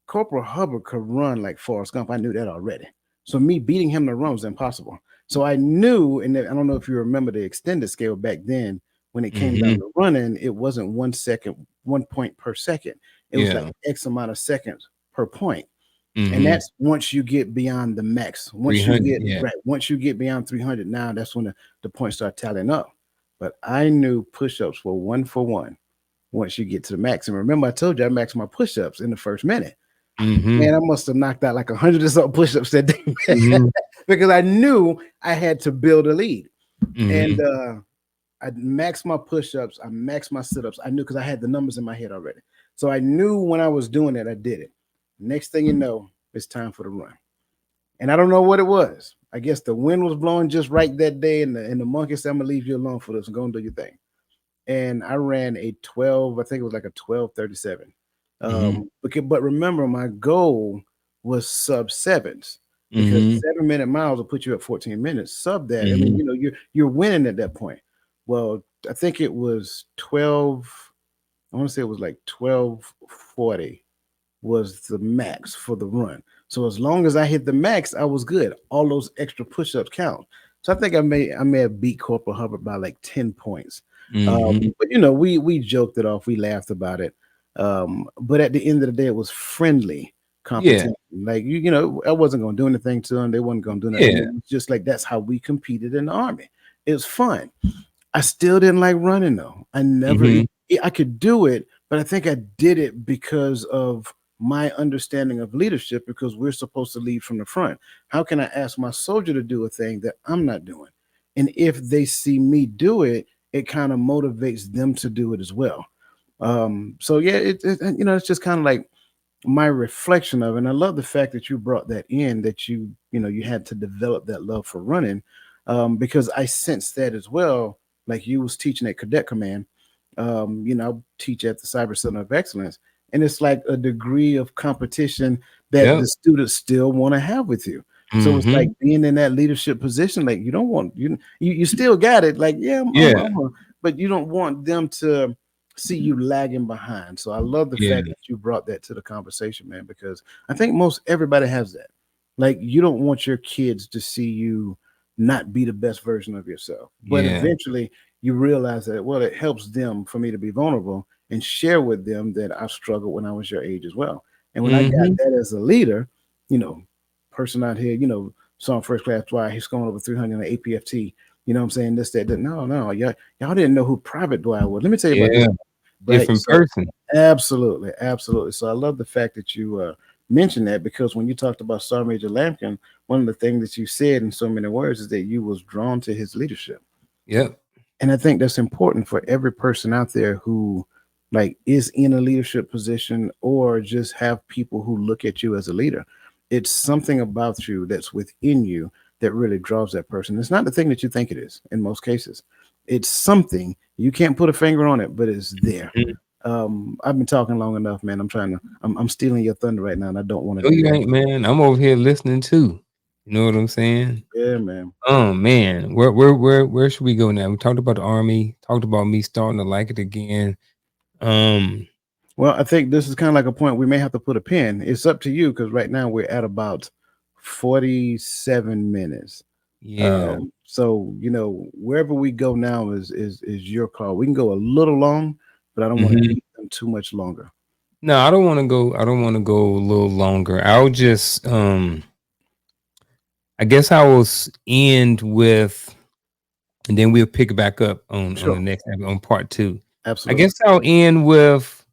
Corporal Hubbard could run like Forrest Gump. I knew that already. So me beating him to run was impossible. So I knew, and I don't know if you remember the extended scale back then when it came down Mhm. to running, it wasn't 1 second, 1 point per second. It was like Yeah. X amount of seconds per point. And Mhm. that's once you get beyond the max. Once you 300, get yeah. right, once you get beyond 300, now that's when the points start tallying up. But I knew push-ups were 1 for 1 once you get to the max. And remember, I told you I maxed my push-ups in the first minute. Mhm. Man, I must have knocked out like 100 or something push-ups that day, Mhm. because I knew I had to build a lead. And Mhm. I maxed my push-ups, I maxed my sit-ups. I knew because I had the numbers in my head already. So I knew when I was doing it, I did it. Next thing you know, it's time for the run. And I don't know what it was. I guess the wind was blowing just right that day, and the monkey said, "I'm gonna leave you alone for this and go and do your thing." And I ran a 12, I think it was like a 12:37. Mhm. But remember, my goal was sub sevens, because Mhm. 7 minute miles will put you at 14 minutes. Sub that, I mean, Mhm. you're winning at that point. Well, I think it was 12. I want to say it was like 12:40 was the max for the run. So as long as I hit the max, I was good. All those extra push-ups count. So I think I may have beat Corporal Hubbard by like 10 points. Mhm. But we joked it off, we laughed about it. But at the end of the day, it was friendly Yeah. competition. Like I wasn't gonna do anything to them. They wasn't gonna do nothing to me. Yeah. It was just like that's how we competed in the army. It was fun. I still didn't like running though. I never Mhm. I could do it, but I think I did it because of my understanding of leadership, because we're supposed to lead from the front. How can I ask my soldier to do a thing that I'm not doing? And if they see me do it, it kind of motivates them to do it as well. So yeah, it's just kind of like my reflection of it. And I love the fact that you brought that in, that you had to develop that love for running, because I sense that as well. Like you was teaching at Cadet Command, I teach at the Cyber Center of Excellence, and it's like a degree of competition that the Yep. students still want to have with you. So it's like Mhm. being in that leadership position. Like you don't want you still got it. Like yeah, Yeah. but you don't want them to see you lagging behind. So I love the fact Yeah. that you brought that to the conversation, man, because I think most everybody has that. Like you don't want your kids to see you not be the best version of yourself. But Yeah. eventually you realize that, well, it helps them for me to be vulnerable and share with them that I've struggled when I was your age as well. And when I got Mhm. that as a leader, you know, person out here, saw first class fly, he's going over 300 in the APFT. You know what I'm saying? This, that, that. No, no, y'all didn't know who Private Dwight was. Let me tell you about this. Yeah. Right. Different So person. absolutely, absolutely. So I love the fact that you mentioned that, because when you talked about Sergeant Major Lampkin, one of the things that you said in so many words is that you was drawn to his leadership. Yep. And I think that's important for every person out there who like is in a leadership position, or just have people who look at you as a leader. It's something about you that's within you that really draws that person. It's not the thing that you think it is in most cases. It's something you can't put a finger on it, but it's there. Mhm. I've been talking long enough, man. I'm stealing your thunder right now, and I don't want to No, do you that. ain't, man. I'm over here listening too. You know what I'm saying? Yeah, man. Oh man, where should we go now? We talked about the army, talked about me starting to like it again. Um, Well, I think this is kind of like a point we may have to put a pin. It's up to you, because right now we're at about 47 minutes. yeah. So wherever we go now is your call. We can go a little long, but I don't want to Mhm. keep them too much longer. No, I don't want to go. I don't want to go a little longer. I'll just I guess I will end with, and then we'll pick it back up on the Sure, next on part two. I absolutely. guess I'll end with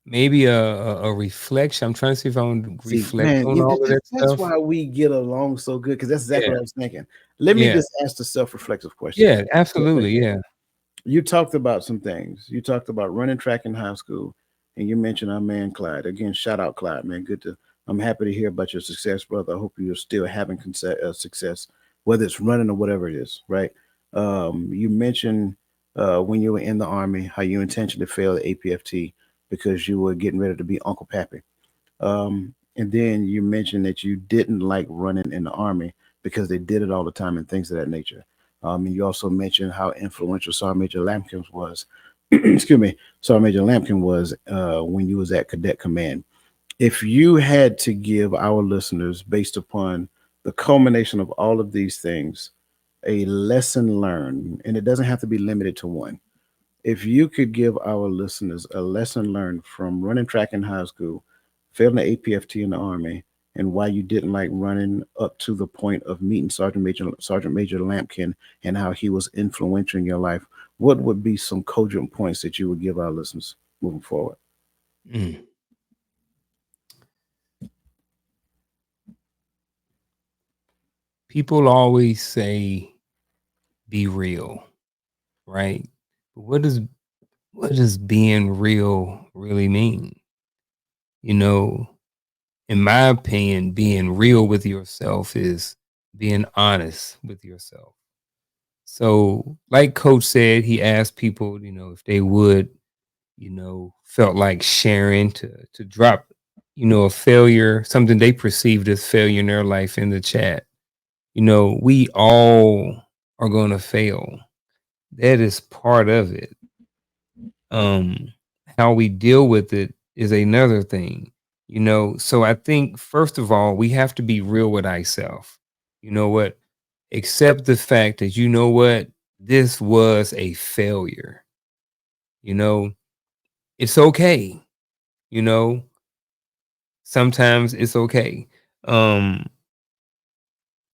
maybe a reflection. I'm trying to see if I want to See, reflect man, on all of that that's stuff. why we get along so good, because that's exactly Yeah, what I was thinking. Let me yeah, just ask the self-reflexive question. yeah, absolutely, yeah, You talked about some things. You talked about running track in high school, and you mentioned our man Clyde. Again, shout out Clyde, man. Good to. I'm happy to hear about your success, brother. I hope you're still having success, whether it's running or whatever it is, right? You mentioned when you were in the army how you intentionally failed the APFT because you were getting ready to be Uncle Pappy. And then you mentioned that you didn't like running in the army because they did it all the time and things of that nature. And you also mentioned how influential Sergeant Major Lampkin was. Excuse me, Sergeant Major Lampkin was when you was at Cadet Command. If you had to give our listeners, based upon the culmination of all of these things, a lesson learned, and it doesn't have to be limited to one. If you could give our listeners a lesson learned from running track in high school, failing the APFT in the Army, and why you didn't like running up to the point of meeting Sergeant Major Lampkin and how he was influential in your life, what would be some cogent points that you would give our listeners moving forward? Mm. People always say be real, right? But what does being real really mean? You know, in my opinion, being real with yourself is being honest with yourself. So, like Coach said, he asked people, if they would, felt like sharing to drop, a failure, something they perceived as failure in their life in the chat. We all are going to fail. That is part of it. Um, how we deal with it is another thing. So I think first of all, we have to be real with ourselves. You know what? Accept the fact that this was a failure. You know, it's okay. You know, sometimes it's okay. Um,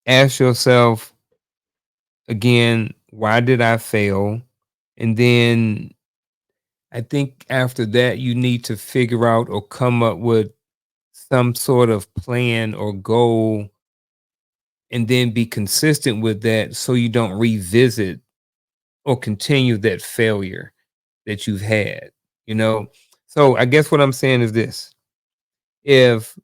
Ask yourself again, why did I fail? And then I think after that, you need to figure out or come up with some sort of plan or goal and then be consistent with that so you don't revisit or continue that failure that you've had, you know? So I guess what I'm saying is this: if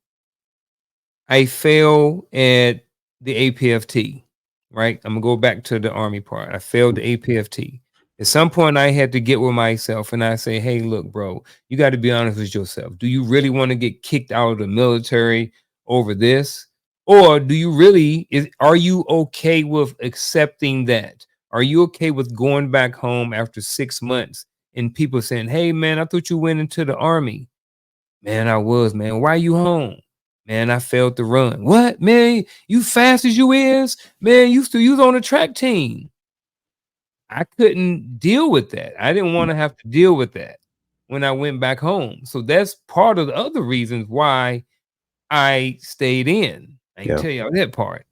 I fail at the APFT, right? I'm gonna go back to the army part. I failed the APFT. At some point, I had to get with myself and I say, "Hey, look, bro, you got to be honest with yourself. Do you really want to get kicked out of the military over this, or do you really? Are you okay with accepting that? Are you okay with going back home after 6 months and people saying, "Hey, man, I thought you went into the army." Man, I was, man. Why you home? Man, I failed to run. What, man? You fast as you is? Man, you was on the track team. I couldn't deal with that. I didn't want to have to deal with that when I went back home. So that's part of the other reasons why I stayed in. I can Yeah, tell y'all that part.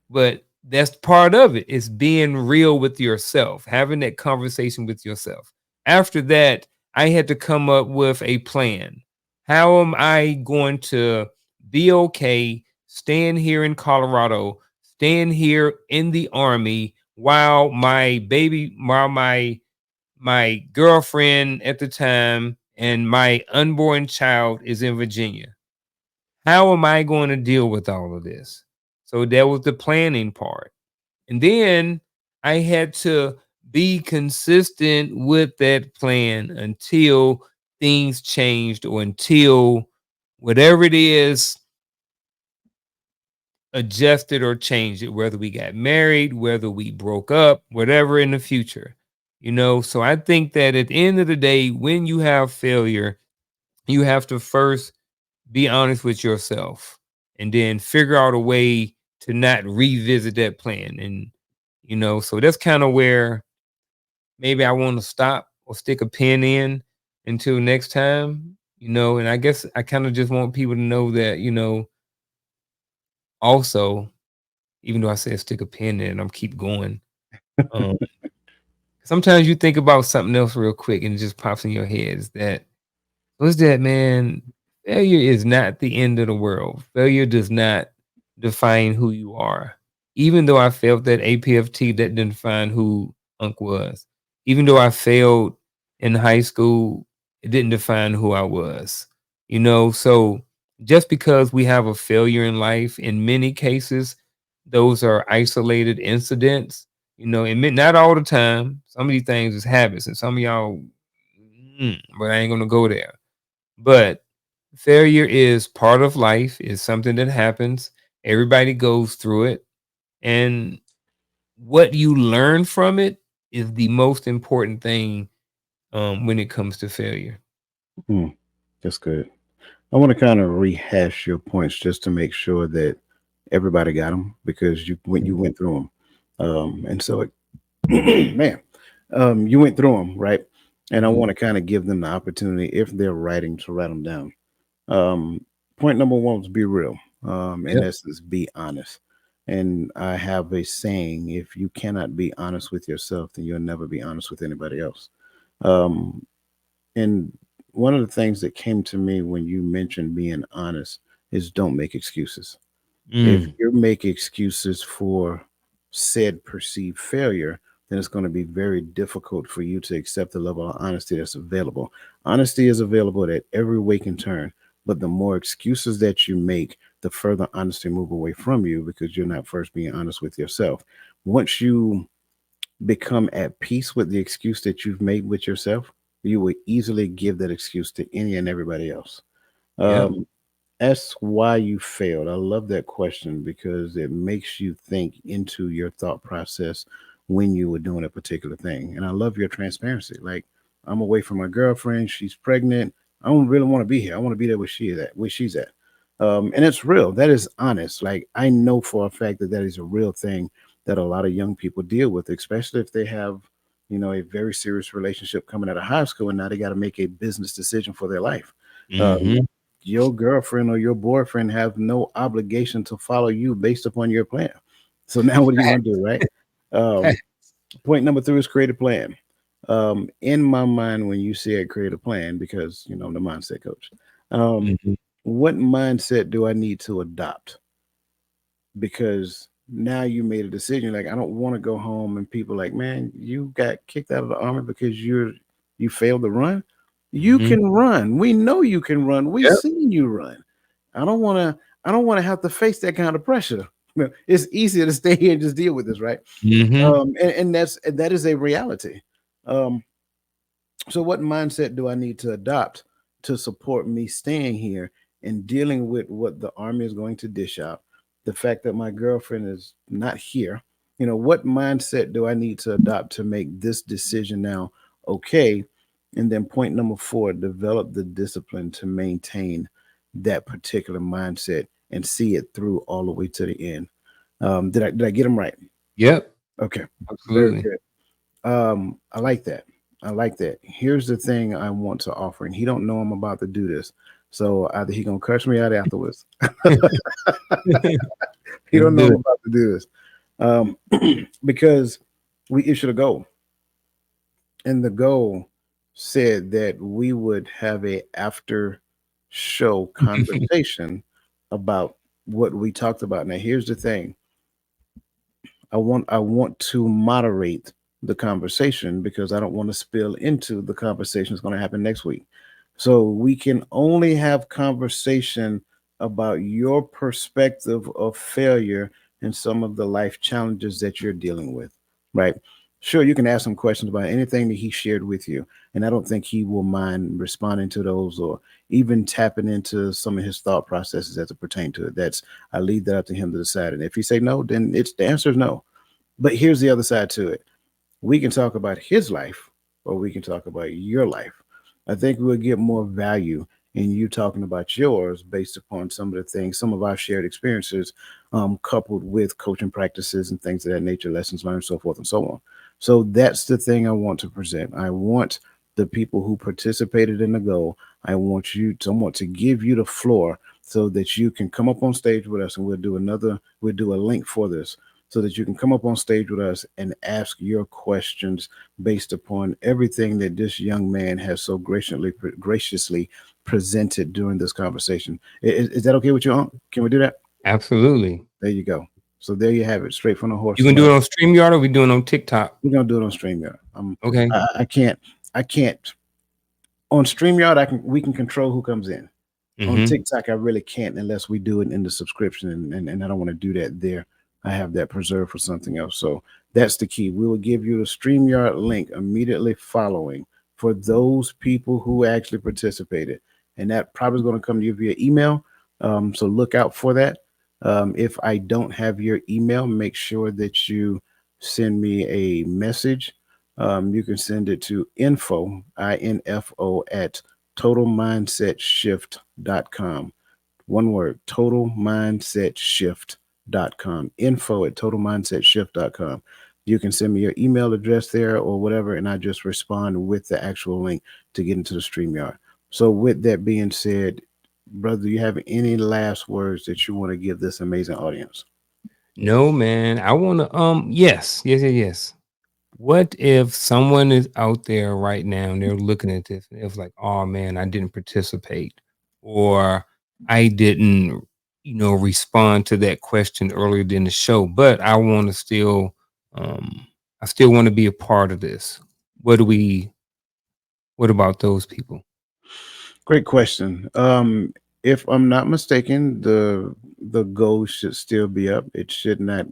But that's part of it. It's being real with yourself, having that conversation with yourself. After that, I had to come up with a plan. How am I going to be okay staying here in Colorado, staying here in the army while my girlfriend at the time and my unborn child is in Virginia? How am I going to deal with all of this? So that was the planning part. And then I had to be consistent with that plan until things changed or until whatever it is adjusted or changed it, whether we got married, whether we broke up, whatever in the future. So I think that at the end of the day, when you have failure, you have to first be honest with yourself and then figure out a way to not revisit that plan. And, so that's kind of where maybe I want to stop or stick a pin in until next time, and I guess I kind of just want people to know that, also, even though I said stick a pin in, I'm keep going. Um, Sometimes you think about something else real quick and it just pops in your head is that what's that, man? Failure is not the end of the world. Failure does not define who you are. Even though I failed that APFT, that didn't define who Unc was. Even though I failed in high school, it didn't define who I was. So just because we have a failure in life, in many cases, those are isolated incidents. And not all the time. Some of these things is habits, and some of y'all, but I ain't gonna go there. But failure is part of life. Is something that happens. Everybody goes through it, and what you learn from it is the most important thing when it comes to failure. Mm, that's good. I want to kind of rehash your points just to make sure that everybody got them because you went through them, and so man, you went through them, right? And I Mhm. want to kind of give them the opportunity, if they're writing, to write them down. Um, Point number one was be real. In Yep. essence, be honest. And I have a saying: if you cannot be honest with yourself, then you'll never be honest with anybody else. Um, and one of the things that came to me when you mentioned being honest is don't make excuses. If Mm. you make excuses for said perceived failure, then it's going to be very difficult for you to accept the level of honesty that's available. Honesty is available at every wake and turn, but the more excuses that you make, the further honesty move away from you because you're not first being honest with yourself. Once you become at peace with the excuse that you've made with yourself, you will easily give that excuse to any and everybody else. Yep. Um, Ask why you failed. I love that question because it makes you think into your thought process when you were doing a particular thing. And I love your transparency. Like, I'm away from my girlfriend, she's pregnant. I don't really want to be here. I want to be there where she is at, where she's at. And it's real. That is honest. Like, I know for a fact that that is a real thing that a lot of young people deal with, especially if they have, a very serious relationship coming out of high school and now they got to make a business decision for their life. Hmm. Your girlfriend or your boyfriend have no obligation to follow you based upon your plan. So now what are you going to do, right? Um, Point number three is create a plan. In my mind, when you said create a plan, because I'm the mindset coach, um, Hmm. what mindset do I need to adopt? Because now you made a decision. Like, I don't want to go home and people like, man, you got kicked out of the army because you failed to run. You Hmm. can run. We know you can run. We Yep. seen you run. I don't want to. I don't want to have to face that kind of pressure. It's easier to stay here and just deal with this, right? Hmm. And that is a reality. Um, so, what mindset do I need to adopt to support me staying here and dealing with what the army is going to dish out? The fact that my girlfriend is not here. What mindset do I need to adopt to make this decision now okay? And then point number four, develop the discipline to maintain that particular mindset and see it through all the way to the end. Did I get them right? Yep. Okay, very Absolutely. good. I like that. I like that. Here's the thing I want to offer, and he don't know I'm about to do this. So either he gonna curse me out afterwards. He Let's don't know do I'm it. about to do this. Because we issued a goal, and the goal said that we would have a after show conversation about what we talked about. Now, here's the thing: I want to moderate the conversation because I don't want to spill into the conversation that's going to happen next week. So we can only have conversation about your perspective of failure and some of the life challenges that you're dealing with, right? Sure, you can ask some questions about anything that he shared with you, and I don't think he will mind responding to those or even tapping into some of his thought processes as it pertain to it. I leave that up to him to decide. And if he say no, then it's the answer is no. But here's the other side to it. We can talk about his life or we can talk about your life. I think we'll get more value in you talking about yours based upon some of the things, some of our shared experiences, coupled with coaching practices and things of that nature, lessons learned, so forth and so on. So that's the thing I want to present. I want the people who participated in the goal, I want to give you the floor so that you can come up on stage with us and we'll do a link for this so that you can come up on stage with us and ask your questions based upon everything that this young man has so graciously presented during this conversation. Is that okay with you, Unc? Can we do that? Absolutely. There you go. So there you have it, straight from the You horse's gonna do mouth. it on StreamYard or we doing it on TikTok? We're gonna do it on Streamyard. Okay. I can't on Streamyard. We can control who comes in. On Hmm. TikTok, I really can't unless we do it in the subscription, and I don't want to do that there. I have that preserved for something else. So That's the key. We will give you the StreamYard link immediately following for those people who actually participated. And that probably is going to come to you via email. So look out for that. If I don't have your email, make sure that you send me a message. You can send it to info, at totalmindsetshift.com. One word, totalmindsetshift.com. Info at totalmindsetshift.com. You can send me your email address there or whatever, and I just respond with the actual link to get into the StreamYard. So, with that being said, brother, do you have any last words that you want to give this amazing audience? No, man. I want to yes, yes, yes, yes. What if someone is out there right now and they're looking at this and it's like, "Oh man, I didn't participate," or "I didn't, respond to that question earlier in the show, but I want to still I still want to be a part of this." What do we what about those people? Great question. If I'm not mistaken, the goal should still be up. It should not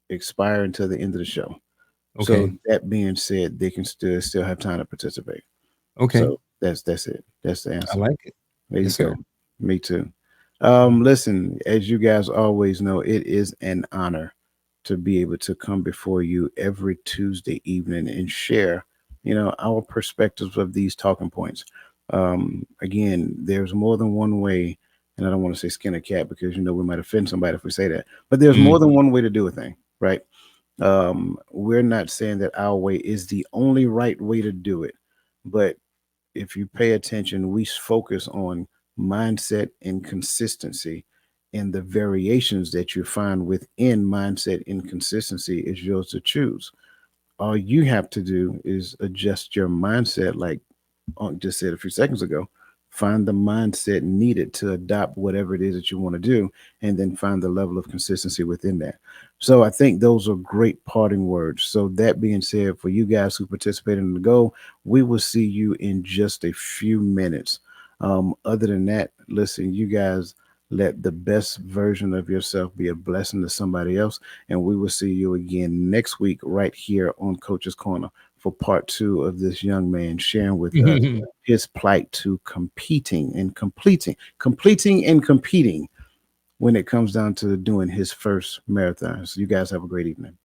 expire until the end of the show. So Okay. that being said, they can still have time to participate. Okay. So that's it. That's the I answer. like it. There you Yes, sir. go. Me too. Mhm. Listen, as you guys always know, it is an honor to be able to come before you every Tuesday evening and share, our perspectives of these talking points. Again, there's more than one way, and I don't want to say skin a cat because we might offend somebody if we say that, but there's more than Mhm. one way to do a thing, right? We're not saying that our way is the only right way to do it, but if you pay attention, we focus on mindset and consistency. And the variations that you find within mindset and consistency is yours to choose. All you have to do is adjust your mindset, like just said a few seconds ago. Find the mindset needed to adopt whatever it is that you want to do, and then find the level of consistency within that. So I think those are great parting words. So that being said, for you guys who participated in the goal, we will see you in just a few minutes. Other than that, listen, you guys let the best version of yourself be a blessing to somebody else, and we will see you again next week right here on Coach's Corner for part two of this young man sharing with us his plight to completing and competing when it comes down to doing his first marathon. So you guys have a great evening.